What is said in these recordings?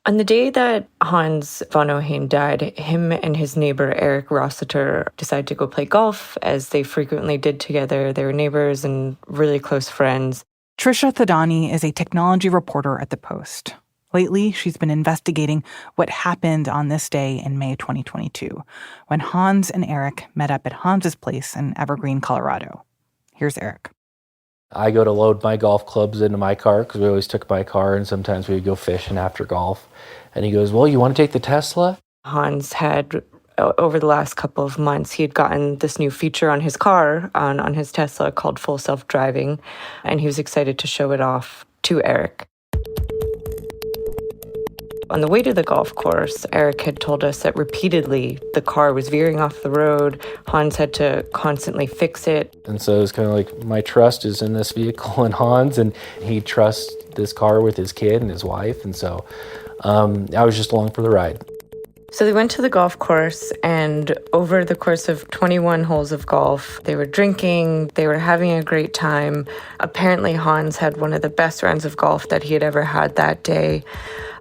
On the day that Hans von Ohain died, him and his neighbor Eric Rossiter decided to go play golf, as they frequently did together. They were neighbors and really close friends. Trisha Thadani is a technology reporter at The Post. Lately, she's been investigating what happened on this day in May 2022, when Hans and Eric met up at Hans's place in Evergreen, Colorado. Here's Eric. I go to load my golf clubs into my car because we always took my car, and sometimes we would go fishing after golf. And he goes, well, you want to take the Tesla? Hans had, over the last couple of months, he had gotten this new feature on his car, on his Tesla, called full self-driving, and he was excited to show it off to Eric. On the way to the golf course, Eric had told us that repeatedly the car was veering off the road. Hans had to constantly fix it. And so it's kind of like, my trust is in this vehicle and Hans, and he trusts this car with his kid and his wife. And so I was just along for the ride. So they went to the golf course, and over the course of 21 holes of golf, they were drinking, they were having a great time. Apparently, Hans had one of the best rounds of golf that he had ever had that day.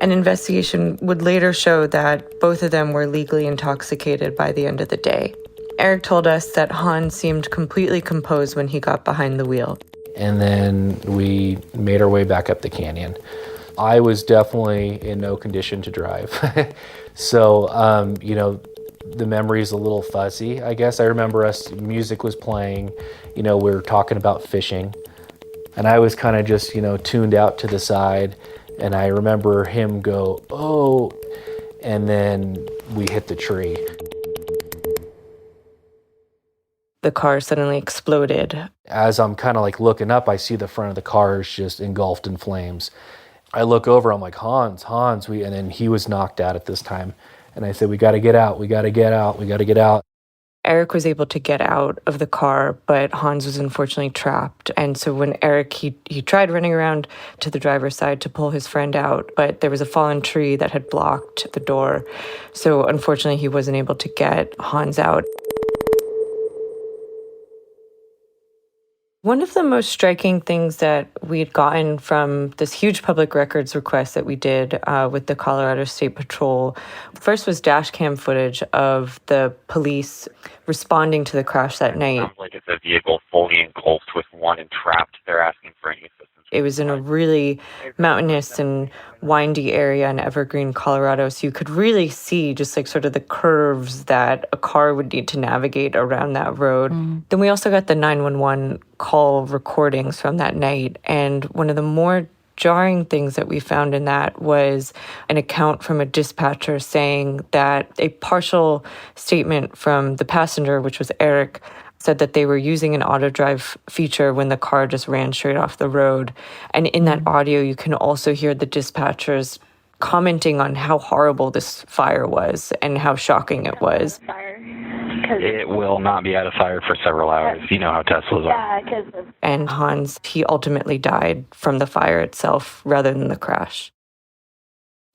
An investigation would later show that both of them were legally intoxicated by the end of the day. Eric told us that Hans seemed completely composed when he got behind the wheel. And then we made our way back up the canyon. I was definitely in no condition to drive. So, the memory is a little fuzzy, I guess. I remember music was playing, we were talking about fishing. And I was kind of just, tuned out to the side. And I remember him go, oh, and then we hit the tree. The car suddenly exploded. As I'm kind of like looking up, I see the front of the car is just engulfed in flames. I look over, I'm like, Hans, and then he was knocked out at this time. And I said, we got to get out. Eric was able to get out of the car, but Hans was unfortunately trapped. And so when Eric, he tried running around to the driver's side to pull his friend out, but there was a fallen tree that had blocked the door. So unfortunately, he wasn't able to get Hans out. One of the most striking things that we had gotten from this huge public records request that we did with the Colorado State Patrol, first was dash cam footage of the police responding to the crash that night. It sounds like it's a vehicle fully engulfed with one entrapped. They're asking for any assistance. It was in a really mountainous and windy area in Evergreen, Colorado, so you could really see just like sort of the curves that a car would need to navigate around that road. Then we also got the 911 call recordings from that night, and one of the more jarring things that we found in that was an account from a dispatcher saying that a partial statement from the passenger, which was Eric, said that they were using an auto drive feature when the car just ran straight off the road. And in that audio, you can also hear the dispatchers commenting on how horrible this fire was and how shocking it was. It will not be out of fire for several hours. You know how Teslas are. And Hans, he ultimately died from the fire itself rather than the crash.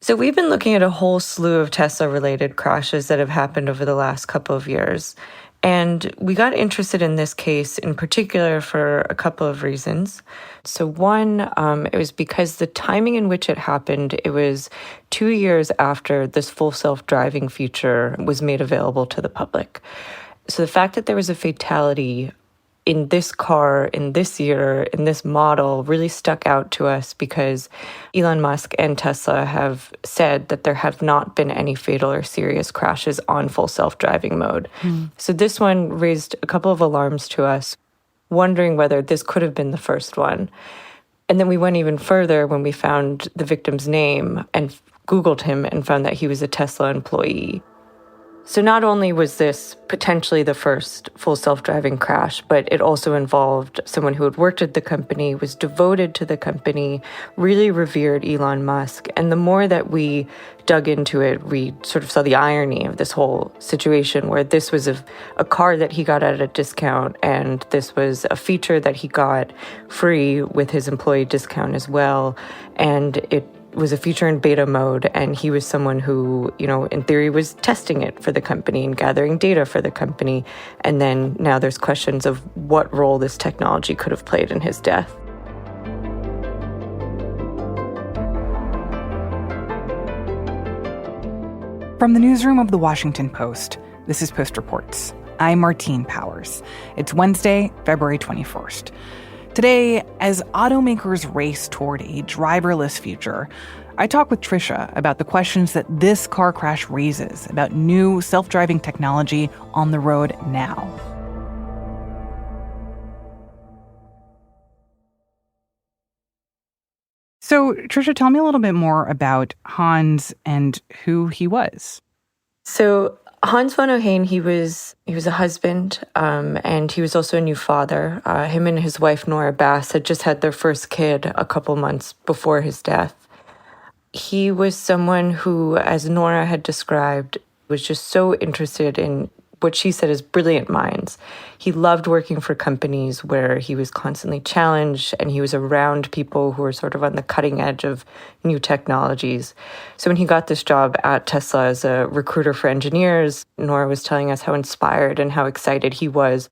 So we've been looking at a whole slew of Tesla-related crashes that have happened over the last couple of years. And we got interested in this case in particular for a couple of reasons. So one, it was because the timing in which it happened, it was 2 years after this full self-driving feature was made available to the public. So the fact that there was a fatality in this car, in this year, in this model really stuck out to us because Elon Musk and Tesla have said that there have not been any fatal or serious crashes on full self-driving mode. So this one raised a couple of alarms to us, wondering whether this could have been the first one. And then we went even further when we found the victim's name and Googled him and found that he was a Tesla employee. So not only was this potentially the first full self-driving crash, but it also involved someone who had worked at the company, was devoted to the company, really revered Elon Musk. And the more that we dug into it, we sort of saw the irony of this whole situation where this was a car that he got at a discount, and this was a feature that he got free with his employee discount as well. And it was a feature in beta mode, and he was someone who, in theory was testing it for the company and gathering data for the company. And then now there's questions of what role this technology could have played in his death. From the newsroom of The Washington Post, this is Post Reports. I'm Martine Powers. It's Wednesday, February 21st. Today, as automakers race toward a driverless future, I talk with Trisha about the questions that this car crash raises about new self-driving technology on the road now. So, Trisha, tell me a little bit more about Hans and who he was. So Hans von Ohain, he was a husband, and he was also a new father. Him and his wife, Nora Bass, had just had their first kid a couple months before his death. He was someone who, as Nora had described, was just so interested in what she said is brilliant minds. He loved working for companies where he was constantly challenged and he was around people who were sort of on the cutting edge of new technologies. So when he got this job at Tesla as a recruiter for engineers, Nora was telling us how inspired and how excited he was.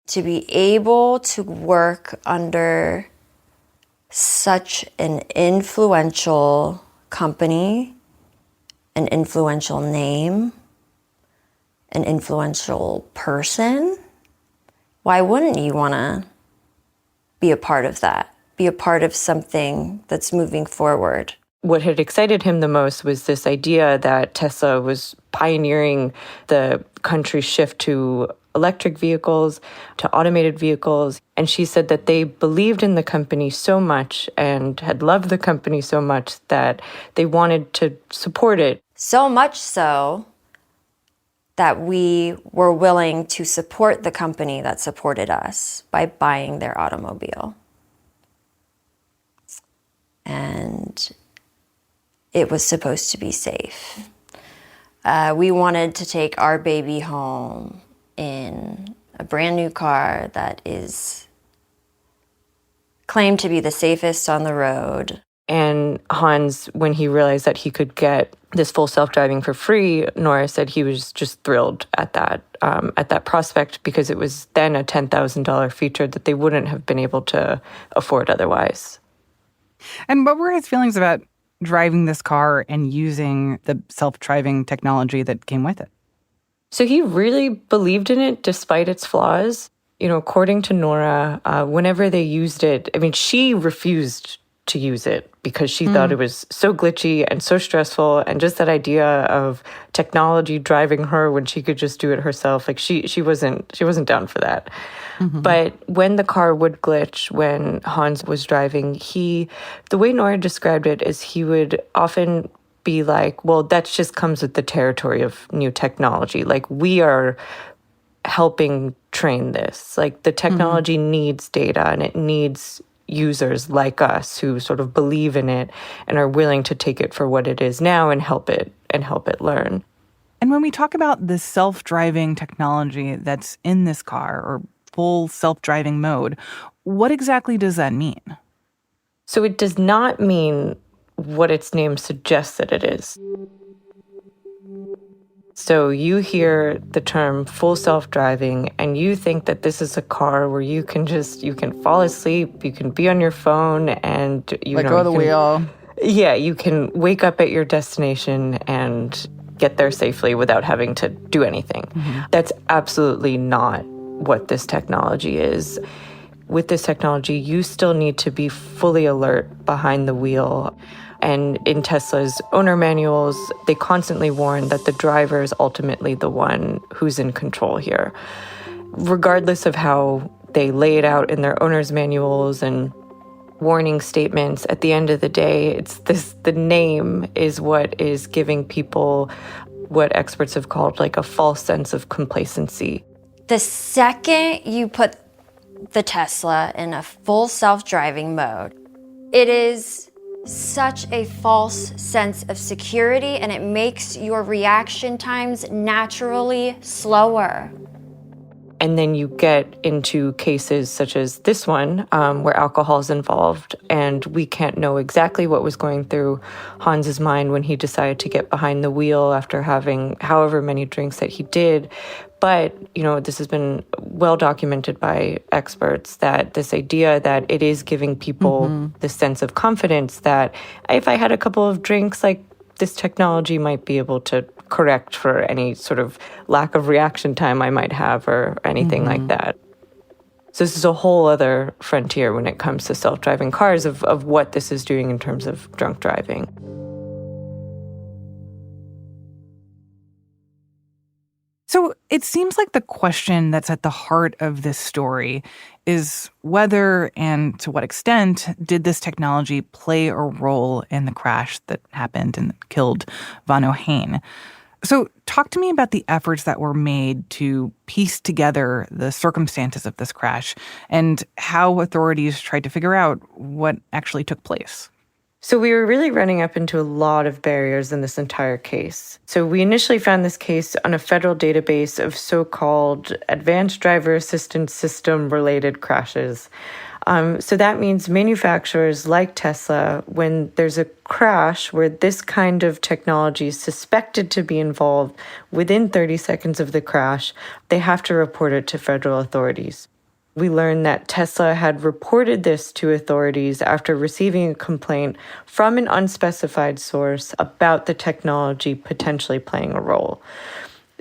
To be able to work under such an influential company, an influential name, an influential person, why wouldn't you want to be a part of that? Be a part of something that's moving forward? What had excited him the most was this idea that Tesla was pioneering the country's shift to electric vehicles, to automated vehicles. And she said that they believed in the company so much and had loved the company so much that they wanted to support it. So much so that we were willing to support the company that supported us by buying their automobile. And it was supposed to be safe. We wanted to take our baby home in a brand new car that is claimed to be the safest on the road. And Hans, when he realized that he could get this full self-driving for free, Nora said he was just thrilled at that prospect, because it was then a $10,000 feature that they wouldn't have been able to afford otherwise. And what were his feelings about driving this car and using the self-driving technology that came with it? So he really believed in it despite its flaws. You know, according to Nora, whenever they used it, I mean, she refused to use it because she thought it was so glitchy and so stressful, and just that idea of technology driving her when she could just do it herself, like she wasn't down for that. But when the car would glitch, when Hans was driving, the way Nora described it is he would often be like, well, that just comes with the territory of new technology. Like, we are helping train this. Like, the technology needs data, and it needs users like us who sort of believe in it and are willing to take it for what it is now and help it learn. And when we talk about the self-driving technology that's in this car, or full self-driving mode, what exactly does that mean? So it does not mean what its name suggests that it is. So you hear the term full self-driving and you think that this is a car where you can fall asleep, you can be on your phone, and let go of the wheel. Yeah, you can wake up at your destination and get there safely without having to do anything. That's absolutely not what this technology is. With this technology, you still need to be fully alert behind the wheel. And in Tesla's owner manuals, they constantly warn that the driver is ultimately the one who's in control here. Regardless of how they lay it out in their owner's manuals and warning statements, at the end of the day, the name is what is giving people what experts have called like a false sense of complacency. The second you put the Tesla in a full self-driving mode, it is such a false sense of security, and it makes your reaction times naturally slower. And then you get into cases such as this one, where alcohol is involved, and we can't know exactly what was going through Hans's mind when he decided to get behind the wheel after having however many drinks that he did. But, you know, this has been well documented by experts, that this idea that it is giving people the sense of confidence that if I had a couple of drinks, like, this technology might be able to correct for any sort of lack of reaction time I might have or anything like that. So this is a whole other frontier when it comes to self-driving cars of what this is doing in terms of drunk driving. So it seems like the question that's at the heart of this story is whether and to what extent did this technology play a role in the crash that happened and killed Van O'Hain. So talk to me about the efforts that were made to piece together the circumstances of this crash and how authorities tried to figure out what actually took place. So we were really running up into a lot of barriers in this entire case. So we initially found this case on a federal database of so-called advanced driver assistance system related crashes. So that means manufacturers like Tesla, when there's a crash where this kind of technology is suspected to be involved within 30 seconds of the crash, they have to report it to federal authorities. We learned that Tesla had reported this to authorities after receiving a complaint from an unspecified source about the technology potentially playing a role.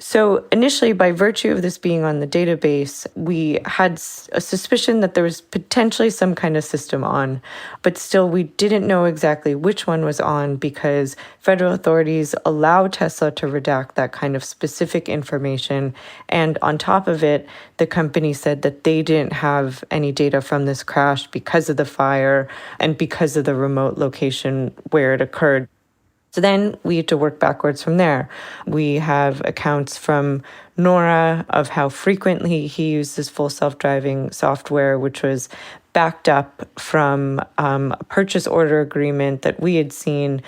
So initially, by virtue of this being on the database, we had a suspicion that there was potentially some kind of system on, but still we didn't know exactly which one was on because federal authorities allow Tesla to redact that kind of specific information. And on top of it, the company said that they didn't have any data from this crash because of the fire and because of the remote location where it occurred. So then we had to work backwards from there. We have accounts from Nora of how frequently he used this full self-driving software, which was backed up from a purchase order agreement that we had seen,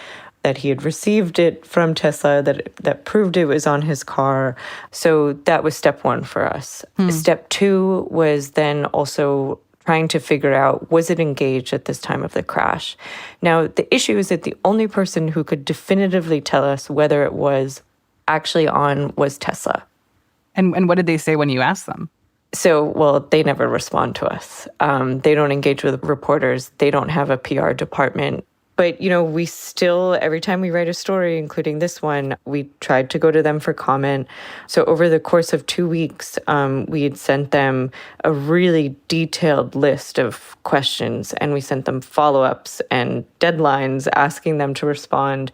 that he had received it from Tesla, that proved it was on his car. So that was step one for us. Step two was then also trying to figure out, was it engaged at this time of the crash? Now, the issue is that the only person who could definitively tell us whether it was actually on was Tesla. And what did they say when you asked them? So, well, they never respond to us. They don't engage with reporters. They don't have a PR department. But, we still, every time we write a story, including this one, we tried to go to them for comment. So over the course of 2 weeks, we had sent them a really detailed list of questions, and we sent them follow-ups and deadlines asking them to respond.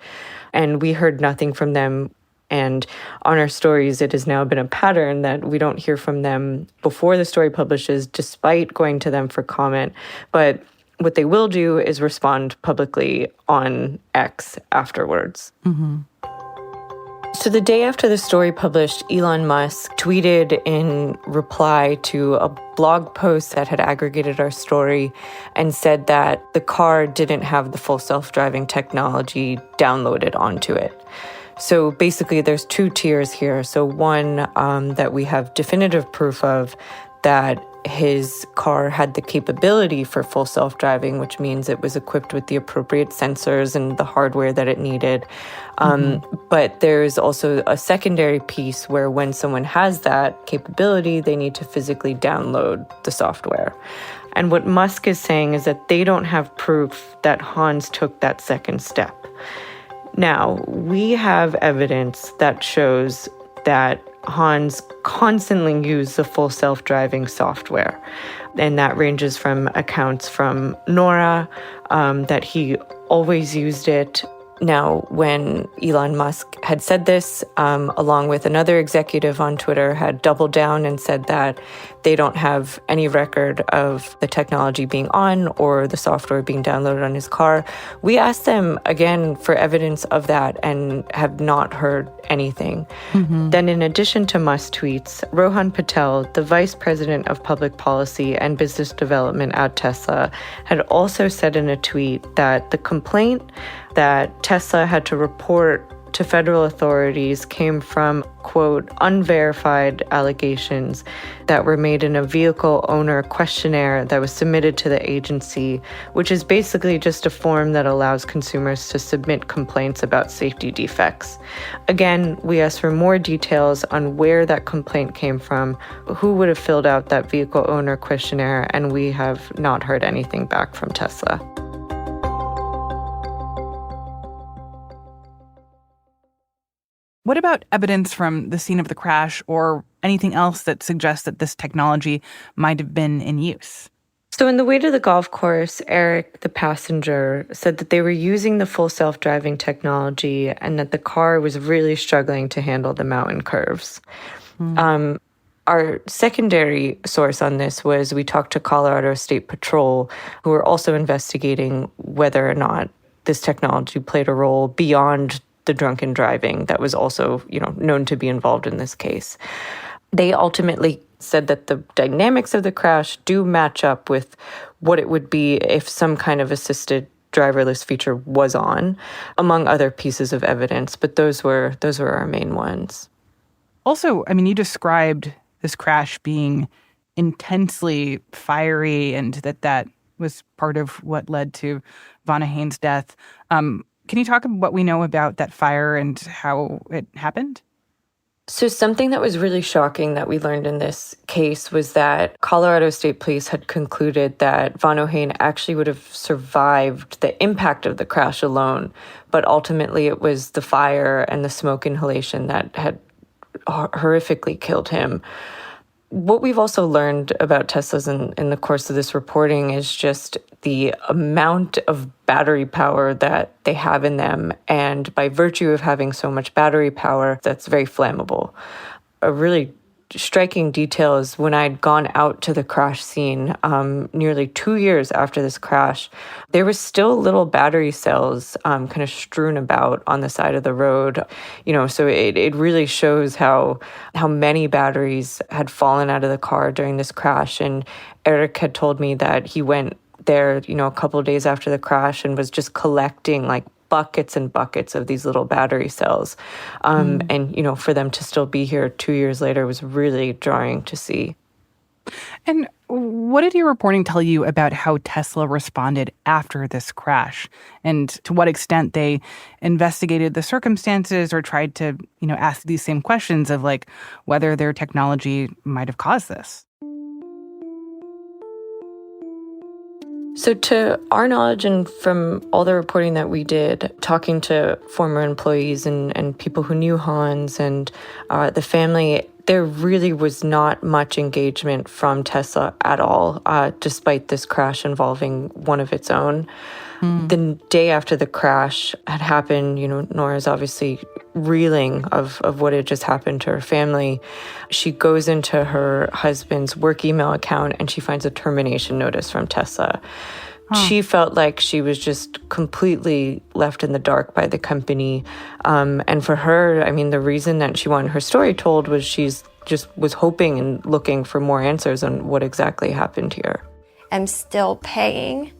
And we heard nothing from them. And on our stories, it has now been a pattern that we don't hear from them before the story publishes, despite going to them for comment. But what they will do is respond publicly on X afterwards. So the day after the story published, Elon Musk tweeted in reply to a blog post that had aggregated our story and said that the car didn't have the full self-driving technology downloaded onto it. So basically, there's two tiers here. So one, that we have definitive proof of that his car had the capability for full self-driving, which means it was equipped with the appropriate sensors and the hardware that it needed. But there's also a secondary piece where when someone has that capability, they need to physically download the software. And what Musk is saying is that they don't have proof that Hans took that second step. Now, we have evidence that shows that Hans constantly used the full self-driving software. And that ranges from accounts from Nora, that he always used it. Now, when Elon Musk had said this, along with another executive on Twitter, had doubled down and said that they don't have any record of the technology being on or the software being downloaded on his car, we asked them again for evidence of that and have not heard anything. Then in addition to Musk tweets, Rohan Patel, the vice president of public policy and business development at Tesla, had also said in a tweet that the complaint that Tesla had to report to federal authorities came from, quote, unverified allegations that were made in a vehicle owner questionnaire that was submitted to the agency, which is basically just a form that allows consumers to submit complaints about safety defects. Again, we asked for more details on where that complaint came from, who would have filled out that vehicle owner questionnaire, and we have not heard anything back from Tesla. What about evidence from the scene of the crash or anything else that suggests that this technology might have been in use? So on the way to the golf course, Eric, the passenger, said that they were using the full self-driving technology and that the car was really struggling to handle the mountain curves. Our secondary source on this was we talked to Colorado State Patrol, who were also investigating whether or not this technology played a role beyond the drunken driving that was also, known to be involved in this case. They ultimately said that the dynamics of the crash do match up with what it would be if some kind of assisted driverless feature was on, among other pieces of evidence, but those were our main ones. Also, you described this crash being intensely fiery and that was part of what led to Vanaheim's death. Can you talk about what we know about that fire and how it happened? So something that was really shocking that we learned in this case was that Colorado State Police had concluded that Vanaheim actually would have survived the impact of the crash alone, but ultimately it was the fire and the smoke inhalation that had horrifically killed him. What we've also learned about Teslas in the course of this reporting is just the amount of battery power that they have in them. And by virtue of having so much battery power, that's very flammable. A really striking detail is when I'd gone out to the crash scene nearly 2 years after this crash, there was still little battery cells kind of strewn about on the side of the road. So it really shows how many batteries had fallen out of the car during this crash. And Eric had told me that he went there, a couple of days after the crash and was just collecting like buckets and buckets of these little battery cells. And, for them to still be here 2 years later was really jarring to see. And what did your reporting tell you about how Tesla responded after this crash? And to what extent they investigated the circumstances or tried to, ask these same questions of like whether their technology might have caused this? So to our knowledge and from all the reporting that we did, talking to former employees and people who knew Hans and the family, there really was not much engagement from Tesla at all, despite this crash involving one of its own. The day after the crash had happened, Nora's obviously reeling of what had just happened to her family. She goes into her husband's work email account and she finds a termination notice from Tesla. She felt like she was just completely left in the dark by the company. And for her, the reason that she wanted her story told was she's just was hoping and looking for more answers on what exactly happened here. I'm still paying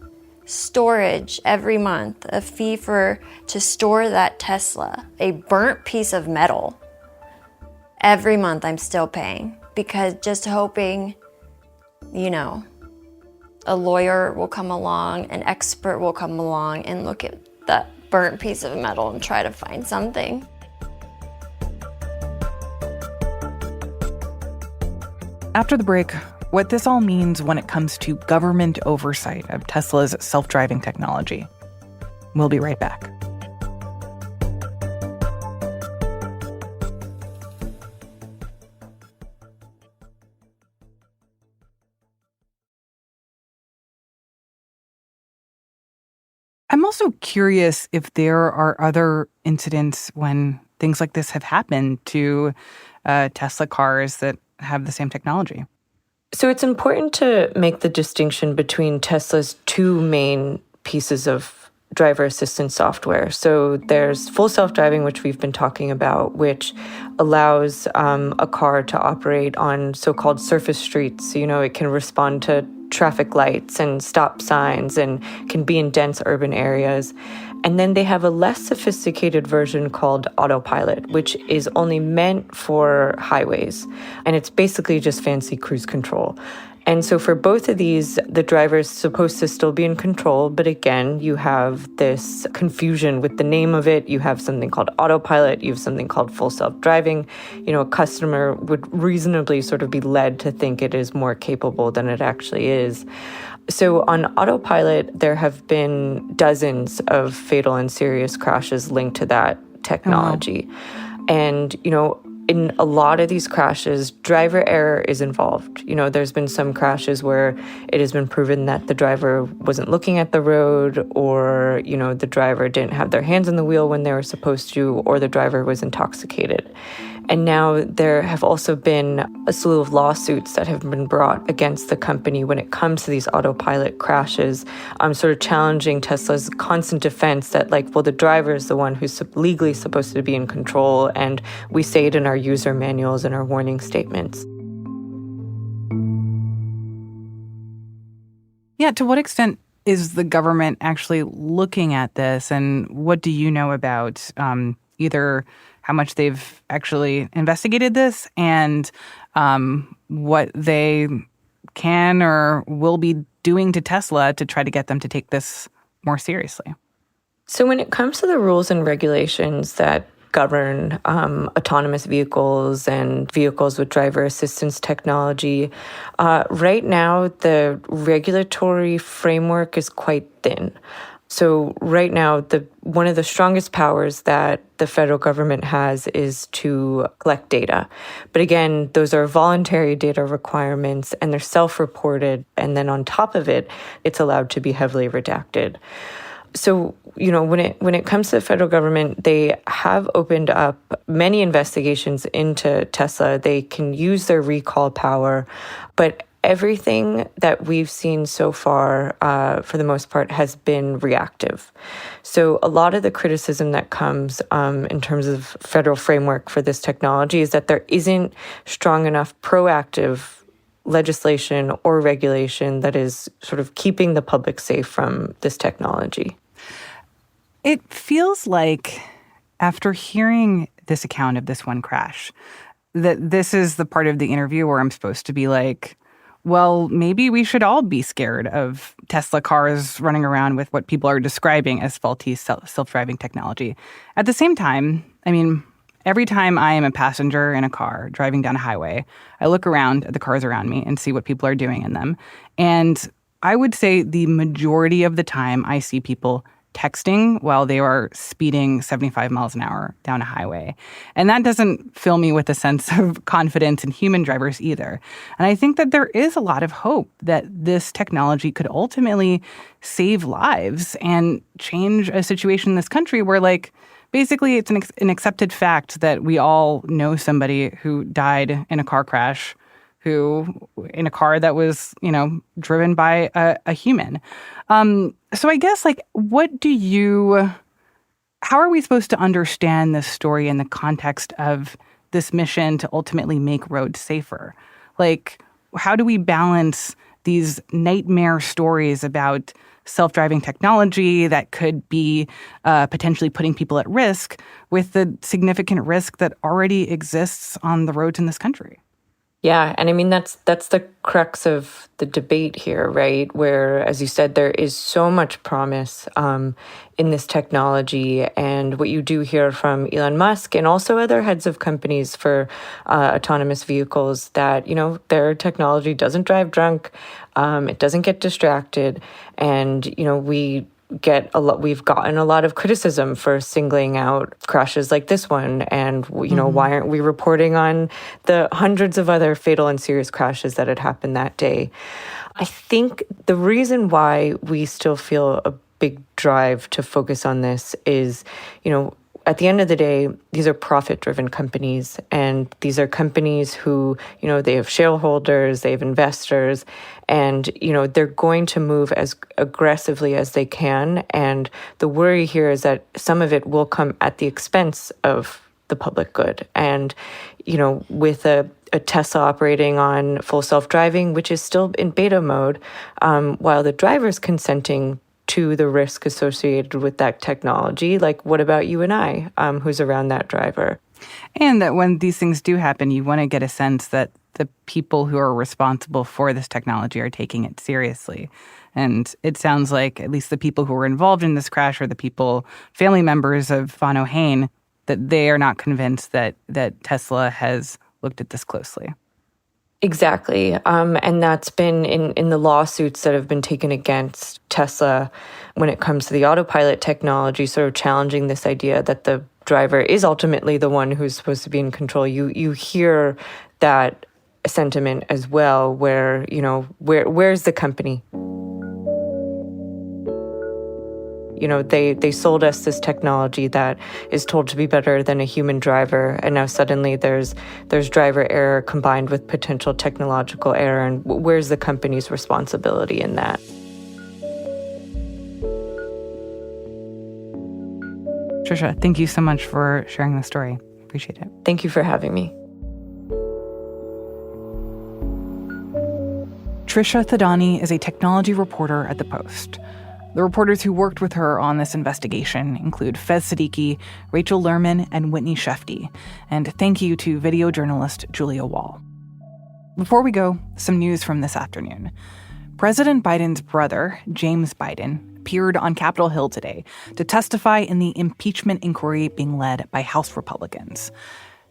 storage every month, a fee to store that Tesla, a burnt piece of metal. Every month I'm still paying because just hoping, a lawyer will come along, an expert will come along and look at that burnt piece of metal and try to find something. After the break, what this all means when it comes to government oversight of Tesla's self-driving technology. We'll be right back. I'm also curious if there are other incidents when things like this have happened to Tesla cars that have the same technology. So it's important to make the distinction between Tesla's two main pieces of driver assistance software. So there's full self-driving, which we've been talking about, which allows a car to operate on so-called surface streets. It can respond to traffic lights and stop signs and can be in dense urban areas. And then they have a less sophisticated version called autopilot, which is only meant for highways. And it's basically just fancy cruise control. And so for both of these, the driver's supposed to still be in control. But again, you have this confusion with the name of it. You have something called autopilot. You have something called full self-driving. A customer would reasonably sort of be led to think it is more capable than it actually is. So on autopilot, there have been dozens of fatal and serious crashes linked to that technology. And, in a lot of these crashes, driver error is involved. There's been some crashes where it has been proven that the driver wasn't looking at the road, or, the driver didn't have their hands on the wheel when they were supposed to, or the driver was intoxicated. And now there have also been a slew of lawsuits that have been brought against the company when it comes to these autopilot crashes, sort of challenging Tesla's constant defense that, the driver is the one who's legally supposed to be in control, and we say it in our user manuals and our warning statements. Yeah, to what extent is the government actually looking at this, and what do you know about either how much they've actually investigated this and what they can or will be doing to Tesla to try to get them to take this more seriously? So when it comes to the rules and regulations that govern autonomous vehicles and vehicles with driver assistance technology, right now the regulatory framework is quite thin. So right now, one of the strongest powers that the federal government has is to collect data. But again, those are voluntary data requirements, and they're self-reported. And then on top of it, it's allowed to be heavily redacted. So, when it comes to the federal government, they have opened up many investigations into Tesla. They can use their recall power, but everything that we've seen so far, for the most part, has been reactive. So a lot of the criticism that comes in terms of federal framework for this technology is that there isn't strong enough proactive legislation or regulation that is sort of keeping the public safe from this technology. It feels like, after hearing this account of this one crash, that this is the part of the interview where I'm supposed to be like, well, maybe we should all be scared of Tesla cars running around with what people are describing as faulty self-driving technology. At the same time, every time I am a passenger in a car driving down a highway, I look around at the cars around me and see what people are doing in them. And I would say the majority of the time I see people texting while they are speeding 75 miles an hour down a highway. And that doesn't fill me with a sense of confidence in human drivers either. And I think that there is a lot of hope that this technology could ultimately save lives and change a situation in this country where, basically it's an accepted fact that we all know somebody who died in a car crash, in a car that was, driven by a human. So I guess, how are we supposed to understand this story in the context of this mission to ultimately make roads safer? How do we balance these nightmare stories about self-driving technology that could be potentially putting people at risk with the significant risk that already exists on the roads in this country? Yeah, and that's the crux of the debate here, right? Where, as you said, there is so much promise in this technology, and what you do hear from Elon Musk and also other heads of companies for autonomous vehicles that their technology doesn't drive drunk, it doesn't get distracted, and we've gotten a lot of criticism for singling out crashes like this one, and why aren't we reporting on the hundreds of other fatal and serious crashes that had happened that day? I think the reason why we still feel a big drive to focus on this is, at the end of the day, these are profit-driven companies, and these are companies who, they have shareholders, they have investors, and, they're going to move as aggressively as they can. And the worry here is that some of it will come at the expense of the public good. And, with a Tesla operating on full self-driving, which is still in beta mode, while the driver's consenting to the risk associated with that technology. What about you and I, who's around that driver? And that when these things do happen, you want to get a sense that the people who are responsible for this technology are taking it seriously. And it sounds like at least the people who were involved in this crash, or the family members of Von O'Hain, that they are not convinced that Tesla has looked at this closely. Exactly. And that's been in the lawsuits that have been taken against Tesla when it comes to the autopilot technology, sort of challenging this idea that the driver is ultimately the one who's supposed to be in control, you hear that sentiment as well, where, where's the company? They sold us this technology that is told to be better than a human driver, and now suddenly there's driver error combined with potential technological error, and where's the company's responsibility in that? Trisha, thank you so much for sharing the story. Appreciate it. Thank you for having me. Trisha Thadani is a technology reporter at The Post. The reporters who worked with her on this investigation include Fez Siddiqui, Rachel Lerman, and Whitney Shefty. And thank you to video journalist Julia Wall. Before we go, some news from this afternoon. President Biden's brother, James Biden, appeared on Capitol Hill today to testify in the impeachment inquiry being led by House Republicans.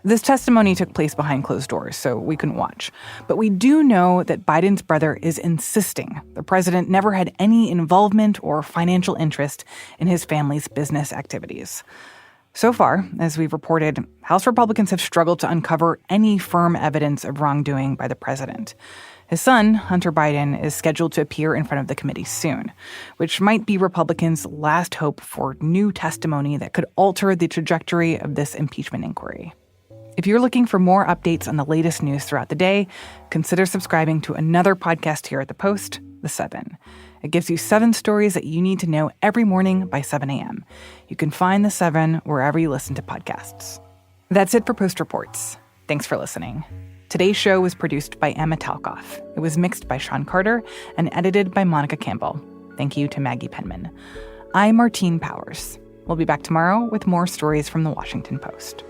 This testimony took place behind closed doors, so we couldn't watch. But we do know that Biden's brother is insisting the president never had any involvement or financial interest in his family's business activities. So far, as we've reported, House Republicans have struggled to uncover any firm evidence of wrongdoing by the president. His son, Hunter Biden, is scheduled to appear in front of the committee soon, which might be Republicans' last hope for new testimony that could alter the trajectory of this impeachment inquiry. If you're looking for more updates on the latest news throughout the day, consider subscribing to another podcast here at The Post, The 7. It gives you 7 stories that you need to know every morning by 7 a.m. You can find The 7 wherever you listen to podcasts. That's it for Post Reports. Thanks for listening. Today's show was produced by Emma Talkoff. It was mixed by Sean Carter and edited by Monica Campbell. Thank you to Maggie Penman. I'm Martine Powers. We'll be back tomorrow with more stories from The Washington Post.